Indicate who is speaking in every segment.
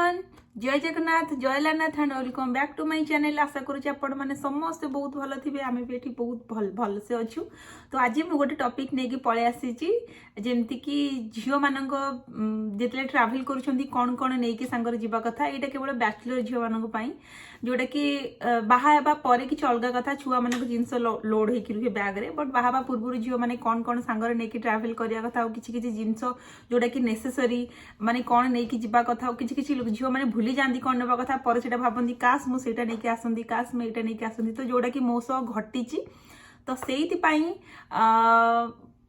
Speaker 1: Everyone जय जगन्नाथ जय लानाथ and welcome back to my channel. आशा करुच्ची आपण मैंने समस्ते बहुत भल थे आम भी ये बहुत भल से अच्छु। तो आज मुझे गोटे टॉपिक नहीं पलि आसी जमती कि झील मान जिते ट्रावेल कौन कौन नहीं सांगर जावा कथा यहाँ केवल बैचलर झील मान जोटा कि बाहा पर कि अलग कथा छुआ मान जिनस लोड होकर रुहे बैग्रे बट बाहा पूर्व झील मैंने कौन कौन सांगर नहीं ट्रावेल करने कथा और किसी जिनस जोटा कि नेसेसरी माने कौन नहीं जावा कथा किसी झील मैंने भूली जाती कौन ना कथा पर से भावती काश मुझे नहीं आसती काश मुझे नहीं आसती तो जोटा कि मो सह घटी तो से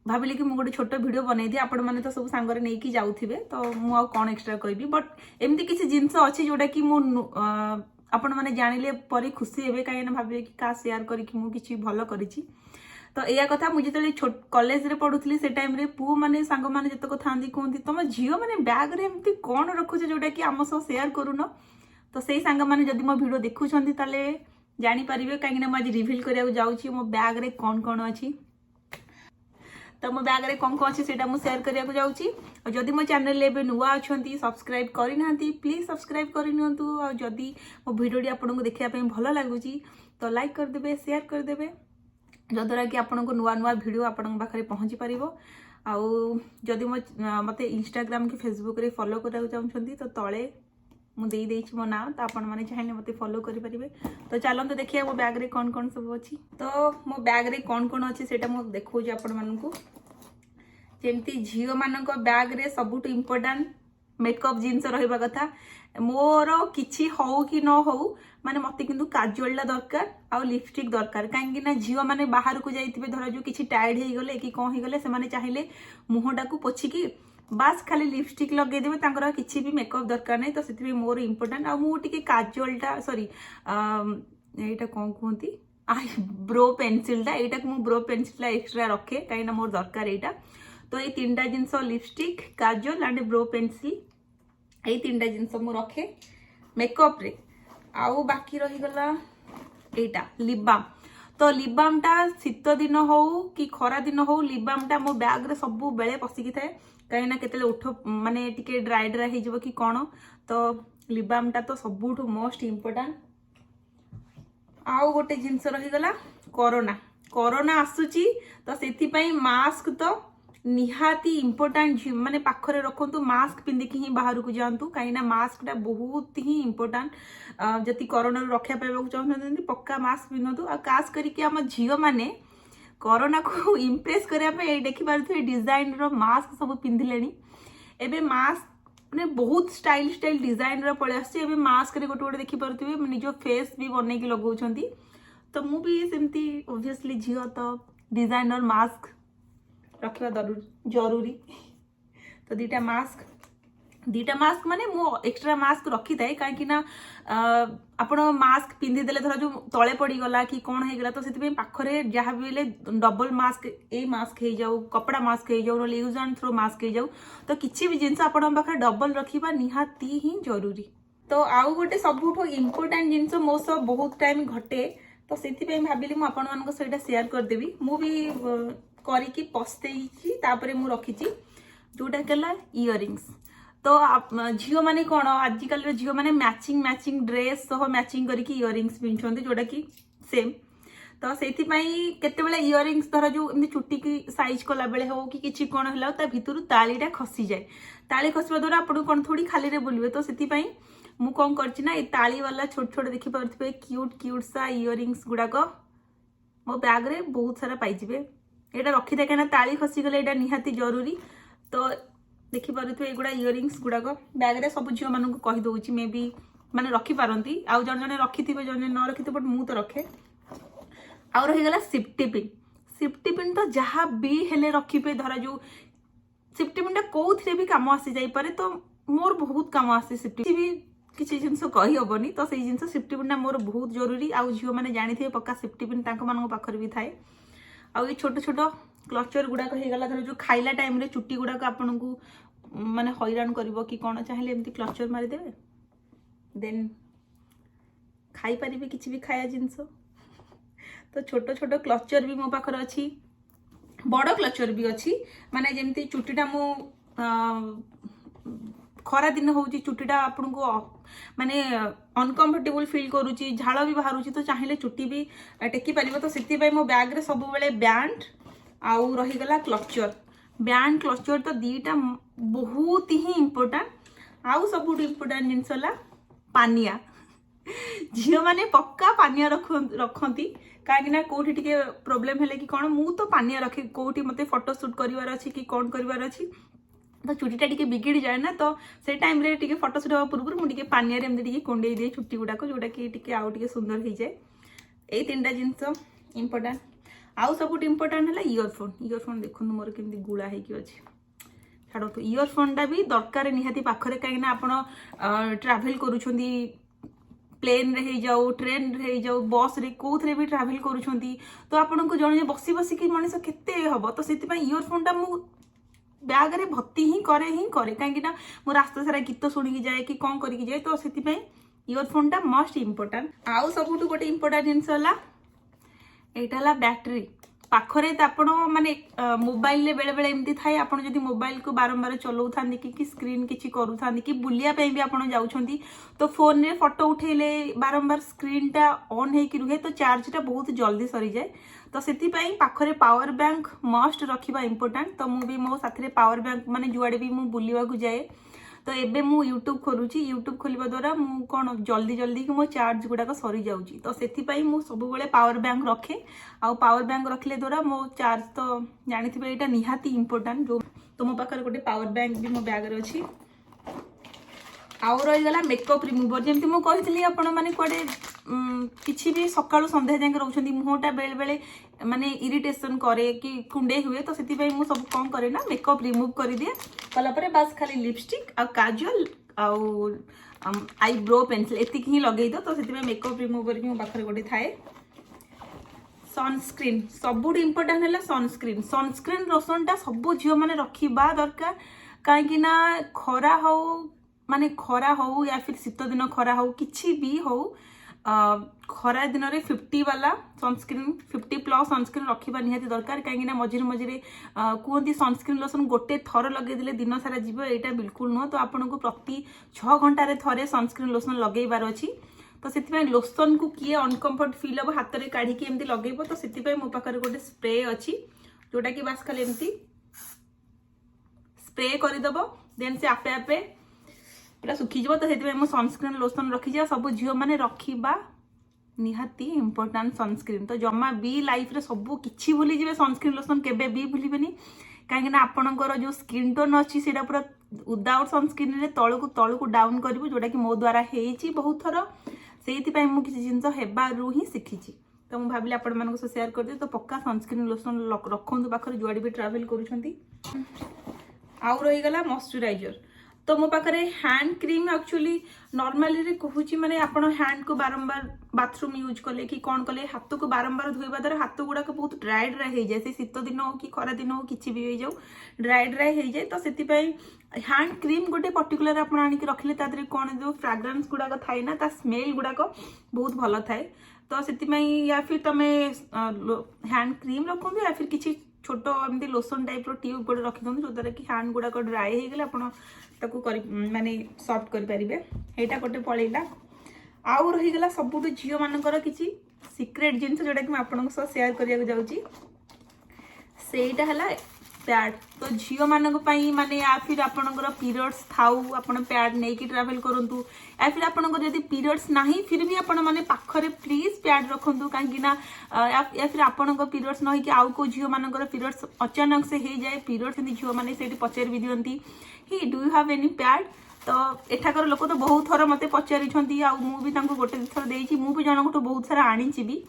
Speaker 1: भाविली कि गोटे छोट वीडियो बनई दिए आपण मैंने तो सब सांगरे नहीं जाऊे तो मुझे कौन एक्सट्रा कहबी बट एमती किसी जिनस अच्छी जोटा कि आपण मैंने जानिले पर खुशी हे कहीं भाविले कि का शेयर करके मुझे भल करी तो या कथा मुझे जो कॉलेज रे पढ़ुली से टाइम रे पु माने सांग माने जतक था कहते तुम झील मैंने बैग रे एमती कौन रखुच जोटा कि आम सह शेयर करून तो से सांग मैंने जदि मो वीडियो देखुंत ताले जानीपारे कहीं मुझे रिविल कराया जाऊँगी मो बैग रे कौन कौन अच्छी तो मो बैग रे कौन कौन अच्छी से शेयर करने जाऊँगी और जदि मो चैनल एवं नुआ अच्छा सब्सक्राइब करना प्लीज सब्सक्राइब करनी और जदि मो भिडियोटी आपको देखापी भल लगुच तो लाइक करदे शेयर करदे जद्वारा कि आपन को नुआ नुआ भिडियो आपन पाखे पहुँची पार आदि मत इंस्टाग्राम कि फेसबुक रे फॉलो करने चाहते तो तले मुझे मो ना तो आपण मैंने चाहिए मत फॉलो करेंगे तो चलते देखिए मो बैग रे कौन कौन सब अच्छी तो मो बैग रे कौन कौन अच्छी से देखा आपण मानू जमती झील मान बैग रे सबुठ इम्पोर्टाट मेकअप जिनस रहा कथा मोर किछि हो कि न हो माने मते किंतु काजलटा दरकार आ लिपस्टिक दरकार कहीं झील मैंने बाहर को जाइए धर जो किसी टायर्ड हो गले कि कौन हो गले से चाहिए मुहटा को पोछिकी बास खाली लिपस्टिक लगेदेवे किसी भी मेकअप दरकार नहीं तो से मोर इम्पोर्टाट आ मुझे काजलटा सॉरी यहाँ कौन कहती ब्रो पेनसिलटा यहाँ मु ब्रो पेनसिलटा एक्सट्रा रखे कहीं मोर दरकार यहाँ तो ये तीन जिनस लिपस्टिक काजल एंड ब्रो पेनसिल ये तीन जिनस मु रखे मेकअप रे आउ बाकी रहीगला एटा लिप बाम तो लिप बाम टा शीत दिन हो कि खरा दिन हो लिप बाम टा मो बैग रे सब बेले पसिकी थाए कहीं केते उठ माने टिके ड्राई ड्राई हो कि कौन तो लिप बाम टा तो सबुठ मोस्ट इम्पोर्टाट आउ गोटे जिनस रहीगला कोरोना कोरोना आसुची तो से मास्क तो निहाती इम्पोर्टाट माने पाखरे रखु मास्क पिंधिकी ही बाहर को जातु कहीं मास्कटा बहुत ही इम्पोर्टाट जदि कोरोना रक्षा पाइबा चाहते पक्का मास्क पिंधतु आ खास करके आम झील मैंने कोरोना को इम्प्रेस करने देखी पारे डिजाइन रो मास्क सब पिंधिले एबे मास्क मैंने बहुत स्टाइल स्टाइल डिजाइन रो पड़े आसे मास्क रे गोटे गोटे देखी पारे निज फेस भी बनई लगौंट तो मुझे सेमती ओब्वियसली झील तो डिजाइनर मास्क रखा जरूरी तो दीटा मास्क माने मो एक्स्ट्रा मास्क रखी थाए कहीं आपण मास्क पिंधिदेले धर जो तले पड़गला कि कौन होगा तो से पाखरे जहाँ भी डबल मास्क ए मास्क हो जाऊ कपड़ा मास्क हो जाऊ यूज एंड थ्रो मास्क हो जाऊ तो किसी भी जिनस आपण पाखे डबल रखा निहाती ही जरूरी तो आउ गोटे सबुठ इम्पोर्टाट जिनस मो सब बहुत टाइम घटे तो से भाविली मुझे शेयर करदेवी मुझे करी पस्ते मु रखी जोटा कला इयरिंग्स तो झील मैंने कौन आजिकल झील मैंने मैचिंग ड्रेस सह मैचिंग करके इयरिंग्स पिंधुंट जोटा कि सेम तो से केते इयरिंग्स धर जो चुटी की साइज कला बेले हो कि किसी कौन है भितर तालीटा खसी जाए ताली खसवा द्वारा आपको कौन थोड़ी खाली रे बोलिए तो से मु कौन करना ये ताली वाला छोट छोट देखी पारे क्यूट सा इयरिंग्स गुड़ाक मो बैग रे बहुत सारा पाइबे यहाँ रखी था कहीं ताली खसीगले यहाँ निहाती जरूरी तो देखिपे युवा इयरिंग्स गुड़ाक बैग रे सब झील मान कहीदे मे भी मैंने रखिपारती आउ जन जन रखि जन न रखि बट मु तो रखे आउ रहीगला सिफ्टी पिन तो जहाँ भी हेले रखिपे धरा जो सिफ्टी पिनटा कौन भी कम आसी जापे तो मोर बहुत कम आसे सिफ्टी भी किसी जिनस कहीहबनी तो सही जिन सिफ्टी पिनटा मोर बहुत जरूरी आउ झील मैंने जानी पक्का सिफ्टी पिन पाखे भी थाए आ ये छोट छोट क्लचर गुड़ाक होगा धर जो खाइला टाइम रे चुटी गुड़ाक आपन को माने हैरान करिवो कि कौन चाहिए एमती क्लचर मारिदेवे देन खाई पारिबे किछि भी खाया जिनस तो छोट छोट क्लचर भी मो पाखर अच्छी बड़ क्लचर भी अच्छी माने जेमती चुटीटा मु खरा दिन होउची चुटीटा आपन को माने अनकंफर्टेबल फील करूची झाड़ भी बाहरुची तो चाहिए चुटी भी टेकी पारिबो तो सेति पई मो बैग रे सब बेले बैंड आउ रही गला क्लचर बैंड क्लचर तो दीटा बहुत ही इंपोर्टेंट आउ सब इंपोर्टेंट जिनस होला पानिया झील मैंने पक्का पानिया रखती कहीं कौटी टे प्रोब्लेम है कि कौन मु तो पानिया रखे कौटी मत फोटो शूट करार अच्छी कि कौन करार अच्छी तो चुटीटा टे बिगिड़ जाए ना तो से टाइम रे टे फोटो शूट हाँ पूर्व मुझे पानिया एमती कुंडे दिए चुटी गुड़ाक जोटा कि आउ टे सुंदर हो जाए यही तीन टा जिनस इंपोर्टेंट आउ सब इंपोर्टेंट है इयरफोन देखो मोर केमती गुड़ा होगी छाड़ इयरफोन टा भी दरकार निहाती पाखरे कहीं आप ट्राभेल करूछंदी प्लेन रे ही जाऊ ट्रेन रे ही जाऊ बस रे कोथरे भी ट्राभेल करूछंती तो आपन को जण बसी बसी कि मनीष केते हबो तो सेति पई इयरफोन टा मु बैग रे भर्ती ही करे कहीं ना मो रास्ता सारा गीत शुणी जाए कि कौन करके जाए तो सेति पई इयरफोन टा मस्ट इंपोर्टेंट आउ सबुठु गोटे इंपोर्टेंट जिनस होला एटा होला बैटरी पाखरे तो आपण माने मोबाइल रे बेले बेले एमती थाए आपण जदी मोबाइल को बारंबार चलाउ थांदी कि स्क्रीन किछि करू थांदी कि बुलिया पे भी आपण जाउछंती तो फोन रे फोटो उठेले बारंबार स्क्रीन टा ऑन हे कि रुहे तो चार्ज टा बहुत जल्दी सरी जाए तो सेति पई पाखरे पावर बैंक मस्ट रखिबा इंपोर्टेंट तो मु भी मो साथरे पावर बैंक माने जुआडे भी मु बुलिवा को जाए तो एबे मु यूट्यूब खोलुची यूट्यूब खोलिबा द्वारा मु कोन जल्दी जल्दी कि मो चार्ज गुडाक सरी जाउची तो सेति पई मु सब बेले पावर बैंक रखे आ पावर बैंक रखले द्वारा मो चार्ज तो जानिथिबे एटा निहाती इंपोर्टेंट जो तो मो पाखर गोटे पावर बैंक भी मो बैग रे अछि आउ रही गला मेकअप रिमूवर जेमती मु कहितली आपण माने कोडे किछि भी सकाळु संध्या जाके रहउछंदी मुहटा बेले बेले माने इरिटेशन करे कि कुंडे हुए तो सेति पई मु सब कोन करे ना मेकअप रिमूव कर दिए कला परे बस खाली लिपस्टिक आ काजल आउ आईब्रो पेंसिल एतिक ही लगेई दो तो सेति पई मेकअप रिमूवर भी मो पाखरे गोटे थाए सनस्क्रीन सबुठ इंपोर्टेंट है सनस्क्रीन लोशनटा सब झील मैंने रखा दरकार कहीं खरा हो माने खरा हो या फिर शीत दिन खरा हो किछि भी हो खरा दिन रे 50 वाला सनस्क्रीन 50+ सनस्क्रीन रखा निहाती दरकार कहीं मझे मझे कहते सनस्क्रीन लोशन गोटे थर लगे दिले दिन सारा जीव यहाँ बिल्कुल नुह तो आपन को प्रति 6 घंटे थे सनस्क्रीन लोशन लगेबार अच्छी तो से लोशन को किए अनकंफर्ट फील हम हाथ में काढ़ी एमती लगे तो से मो पाखे गोटे स्प्रे अच्छी जोटा कि बास खाली एमती स्प्रे करदेव देन से आपे आपे पूरा सुखीज तो से सनस्क्रीन लोशन रखी सब झील मैंने रखा निहाती इंपोर्टेंट सनस्क्रीन तो जमा भी लाइफ रे सब किछि भूली जिवे सनस्क्रीन लोशन केबे भी भूलिबेनी कहीं आपणकर जो स्किन टोन अच्छी से पूरा विदाउट सनस्क्रीन रे तळकु डाउन करिवो जोटा कि मो द्वारा हेची बहुत थर से मुझे जिन हेबारू ही शिखी तो मुझे भाविली आपण मानक शेयर कर दे तो पक्का सनस्क्रीन लोशन रखु पाखे जुआड़े भी ट्रावेल करुँच आउ रही गला मॉइस्चराइजर तो मो पाखे हैंड क्रीम एक्चुअली नॉर्मली कहूँ माने आपण हैंड को बारंबार बाथरूम यूज कले कि कौन कले हाथ को बारंबार धोइबा द्वारा हाथ गुड़ाक बहुत ड्राई हो जाए से शीत दिन हो कि खरा दिन हो कि भी हो जाऊ ड्राई हो जाए तो से हैंड क्रीम गोटे पर्टिकुलर आप आनिक रखिले तादरे कौन जो फ्राग्रेंस गुड़ाक थाए ना स्मेल गुड़ाक बहुत भल थाए तो से या फिर तुम हैंड क्रीम रखु या फिर किसी छोट एमती लोशन टाइप ट्यूब गोटे रखी दिखाँ जो द्वारा कि हैंड गुड़ाक ड्राई हो गले माने सॉफ्ट करें यहाँ गोटे पलैला आउ रहीगला सबुठ झील मानकर किसी सिक्रेट जिनस जोटा कि आपको शेयर करने जाऊँगी सेटा है पैड तो झील मानक माने या फिर आपणकर पीरियड्स थाउ आपण पैड नहीं कि ट्रैवल करूँ या फिर आपणकर यदि पीरियड्स नहीं फिर भी आपण माने पाखरे प्लीज पैड रखु कहीं या फिर आपणकर पीरियड्स न कि आउ को झील मानकर पीरियड्स अचानक से हो जाए पीरियड्स झील मैंने से पचार भी दिखती ही do you have any pad तो एठाकर लोक तो बहुत थर मत पचारि मुझे गोटे थर देती मुझे जनक बहुत सारा आनी भी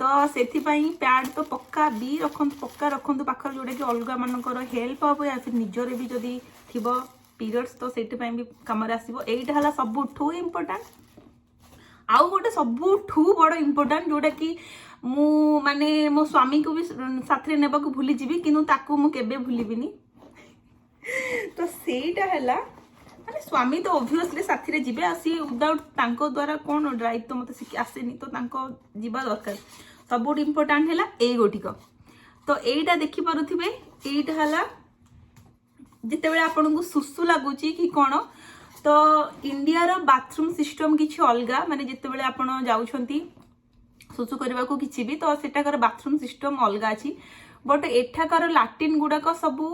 Speaker 1: तो से पैड तो पक्का भी पक्का रखु पाखर जोटा कि अलग मानकर हेल्प हम या फिर निजर भी जदि थी पीरियड्स तो से भी कम आसो यहीटा है सबुठू इम्पोर्टेंट आउ गोटे सबुठू बड़ इम्पोर्टेंट जोटा कि मु माने मो स्वामी को भी साथ ने भूली जीवी कि मुझे भूलबिनी तो सेटा है माने स्वामी तो ओब्वियसली साथी रे जीवे आसी विदाउट तांको द्वारा कौन ड्राइव तो मत आसेनी तो तांको जीवा दरकार सब इम्पोर्टाट है ए गोटिक तो यहीटा देखिपे यहीटा है जिते आपन को सुसु लगुच कि कौन तो इंडिया रो बाथरूम सिस्टम किछि अलगा माने जते बेले आपण जाउछंती सुसु करबा को किछि भी तो सेटाकर बाथरूम सिस्टम अलगा अछि बट एठाकर लाट्रिन गुडाक सबू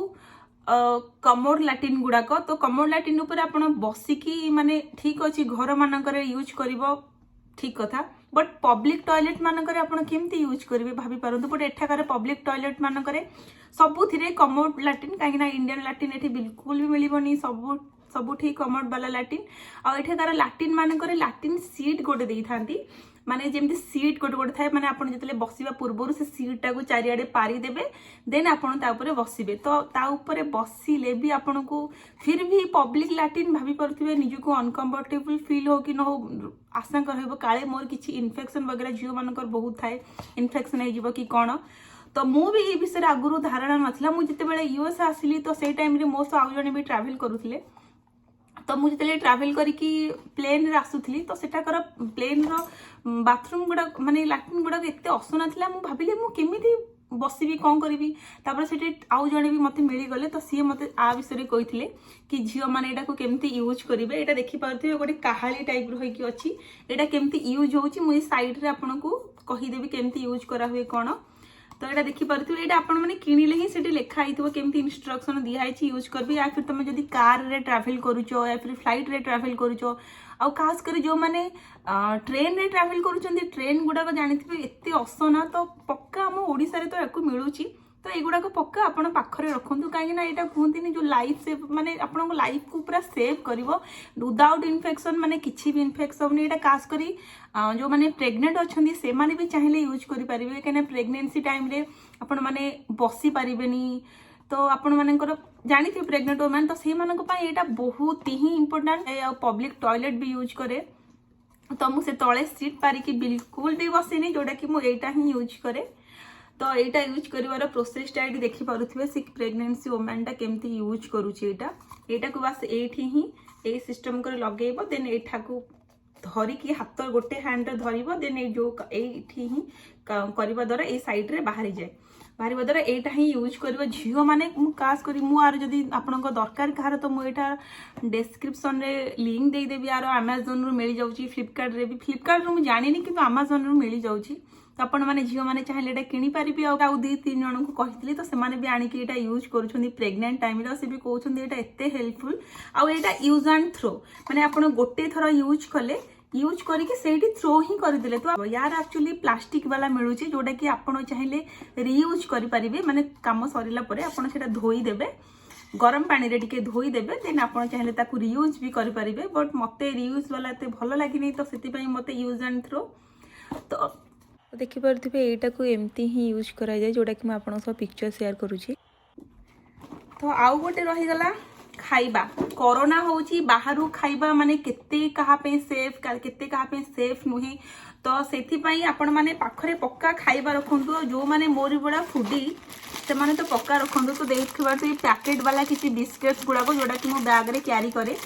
Speaker 1: कमोड लाट्रिन गुडाक तो कमोड लाट्रिन ऊपर आपण बसिकी माने ठीक अछि घर मानकर यूज करिवो ठीक कथा बट पब्लिक टॉयलेट मानकर आपण केमती यूज करिवे भाभी परंतु बट एठाकर पब्लिक टॉयलेट मानकर सबुथिरे कमोड लाट्रिन काहे ना इंडियन लाट्रिन एठी बिल्कुल भी मिलिबोनी सबुठी कमोड वाला लाट्रिन आ एठाकर लाट्रिन मानकर लाट्रिन सीट गोटे देई थांती माने जेमती सीट गोटे गोटे थाए माने आपण जतले बसिबा पूर्वरु से सीट टाको चारिआडे पारी देबे देन आपण ता ऊपर बसिबे तो ता ऊपर बसिले भी आपण को फिर भी पब्लिक लाट्रिन भाभी परथिबे निजको अनकंफर्टेबल फील हो कि न हो आशंका रहबो काले मोर किछि इन्फेक्शन वगैरह जियो मानकर बहुत थाए इन्फेक्शन हे जिवो कि कोन तो मु भी ए विषय आगुरु धारणा नथला मु जते बेले यूएस आसिली तो सेई टाइम रे मो सो आउ जने भी ट्रैवल करूथिले तो मुझे ट्रैवल करके प्लेन रे आसुथली तो सेटा कर प्लेन रो बाथरूम गुडा माने लैट्रिन गुडा एते असना थिला मु भाबिले मु केमिति बसिबी कोन करबी तापर सेटे आउ जणे भी मते मिली गले तो सी मते आ विषय कहिथिले कि झियो माने एटा को केमिति यूज करिवे एटा देखि पारथिबे गोटे काहाली टाइप रो होई अछि एटा केमिति यूज होउची मु साइड रे आपनको कहि देबी केमिति यूज करा हुए कोन तो ये देखि पारथिबे एटा आपण माने किनिले ही सेठी लेखा आइथबो केमती इंस्ट्रक्शन दिया आइछि यूज करबी या फिर तुम जदी कार रे ट्रैवल करूचो या फिर फ्लाइट रे ट्रैवल करूचो आ खास कर जो माने ट्रेन रे ट्रैवल करूचंदी ट्रेन गुडा को जानिथिबे एते असना तो पक्का हम ओडिसा रे तो एको मिलुची तो एगुडा को पक्का आपण पाखरे रखंतु काहे ना एटा कहंतिनी जो लाइफ सेव माने आपण को लाइफ को पूरा सेव करिवो विदाउट इन्फेक्शन माने किछि भी इन्फेक्शन नहीं एटा खास करी जो माने प्रेग्नेंट अछंदी से माने भी चाहिले यूज करि परिबे काहे ना प्रेगनेंसी टाइम रे आपण माने बसी परिबेनी तो आपण मानकर जानिथि प्रेग्नेंट वुमेन तो से मानक पई एटा बहुत ही इंपोर्टेंट है पब्लिक टॉयलेट भी यूज करे तो मु से तळे सीट पारी कि बिल्कुल भी बसिनी जोटा कि मु एटा ही यूज करे तो एटा यूज करिवार प्रोसेस टा एटी देखि पारुथिबे से प्रेग्नेंसी वुमेन टा केमती यूज करूची एटा को बस एठी ही ए सिस्टम कर लगेबो देन एठा को धरी कि हाथ गोटे हैंड रे धरिबो देन ए जो एठी ही करबा द्वारा ए साइड रे बाहरी जाए बाहर द्वारा एटा ही यूज करिवो झियो माने मु खास करी मु आर जदी आपनको दरकार कहार तो मु एटा डिस्क्रिप्शन रे लिंक दे देबी आरो Amazon रो मिल जाउची फ्लिपकार्ट रे भी फ्लिपकार्ट रो मु जानिनी कि Amazon रो मिल जाउची तो आपण माने झियो माने चाहिले एटा किनी पारिबी आ 2-3 जण को कहितली तो से माने भी आनी कि एटा यूज करूछंदी प्रेग्नेंट टाइम रे से भी कहउछंदी एटा एते helpful uh Etah use and throw माने आपण गोटे थरा यूज कले यूज करके सेठी थ्रो ही कर दिले तो यार एक्चुअली प्लास्टिक वाला मिलुची जोटा कि आपण चाहिले रीयूज करि परिबे माने काम सरिला परे आपण सेटा धोई देबे गरम पानी रे टिके धोई देबे देन आपण चाहिले ताकू रीयूज भी करि परिबे बट मते रीयूज वाला ते भलो लागि नै तो सेति पई मते यूज एंड थ्रो तो देखि परथिबे एटा को एम्ति ही यूज करा जाय जोटा कि म आपण सब पिक्चर शेयर करूची तो आउ गोटे रहि गला खाइबा कोरोना होची बाहरु खाइबा माने केते कहा पे सेफ केते कहा पे सेफ नुहे तो सेथि पई आपण माने पाखरे पक्का खाइबा रखंतु जो माने मोरी बडा फुडी से माने तो पक्का रखंतु तो देखिबा तो पैकेट वाला किछि बिस्किट्स गुडा को जोडा कि मो बैग रे कैरी करे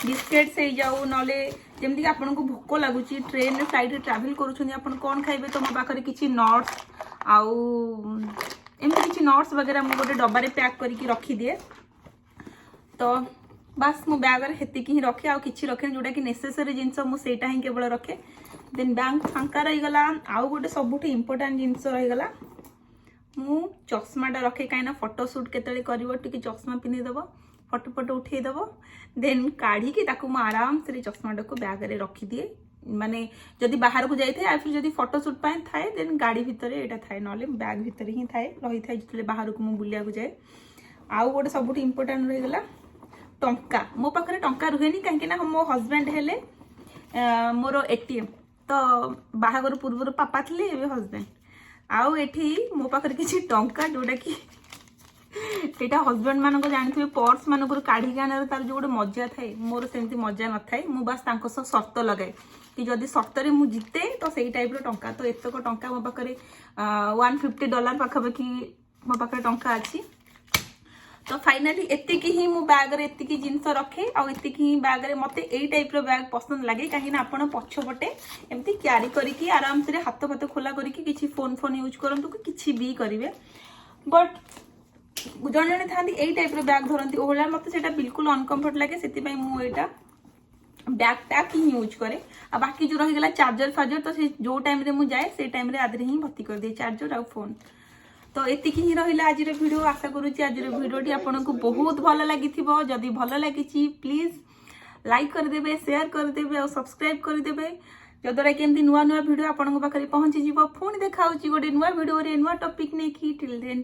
Speaker 1: बिस्किट्स हे जाऊ नले जेमति कि आपण को भोको लागुची ट्रेन रे फ्लाइट रे ट्रैवल करूछनी आपण कोन खाइबे तो मो पाखरे किछि नट्स आउ एमति किछि नट्स वगैरह मो गोटे डब्बा रे पैक करके रखी दिए तो बस मो बैग रे हेति की ही रखे आ किछि रखे जोटा कि नेसेसरी जिंस मो सेटा ही केवल रखे देन बैंक फांका रही गला आउ गोटे सबुठी इंपोर्टेंट जिंस रही गला मु चश्माटा रखे काइना फोटो शूट केतले करिवो टिके चश्मा पिनि देबो फोटो फोटो उठे देबो देन काढी के ताकू मु आराम से चश्माटा को बैग रे रखी दिए माने जदी बाहर को जाई थे या फिर जदी फोटो शूट पाए थाए देन गाड़ी भितरे एटा थाए नले बैग भितरे ही थाए रही थाए जतले बाहर को मु बुलिया को जाए आउ गोटे सबुठी इंपोर्टेंट रही गला टंका मो पाखरे टंका रुहेनी काहे ना मो हस्बैंड हेले मोर एटीएम तो बाहागर पूर्व पापा थे ए हस्बैंड आउ एठी मो पाखरे किछि टंका जोटा कि एटा हस्बैंड मान को जानथिबे पर्स मान को काढी गानार तार जो गोटे मजा थाए मोर सेमती मजा न थाए मु बस तांको सह शर्त लगाए कि जदि शर्त रे मु जिते तो सेही टाइप रो टंका तो एतको टंका मो पाखरे $150 पाखापाखि मो पाखरे टंका अछि तो फाइनली एतिकी ही मु बैग रे एतिकी जिंस रखे आ एतिकी ही बैग रे मते एई टाइप रो बैग पसंद लागे काहे ना आपण पछपटे एमती क्यारी करिकी आराम से हाथ फाथ खोला करिकी किछि फोन यूज करंतु कि किछि भी करिवे बट जने जने थांती एई टाइप रो बैग धरंती ओहला मते सेटा बिल्कुल अनकंफर्ट लागे सेति पई मु एटा बैकपैक ही यूज करे। आ बाकी जो रहीगला चार्जर फार्जर तो से जो टाइम रे मु जाए से टाइम रे आदरे ही भर्ती कर दिए चार्जर आ फोन। तो एतिकी ही रहिला आज वीडियो। आशा करूची आज वीडियोटी आपको बहुत भल लगी। जदि भल लगी प्लीज लाइक करदेवे, शेयर करदेवे और सब्सक्राइब करदेवे, जद्वारा कि एमती नुआ नुआ वीडियो आपन पाखे पहुंची जीव। पुणी देखा गोटे नुआ वीडियो नुआ टॉपिक नहीं। Till then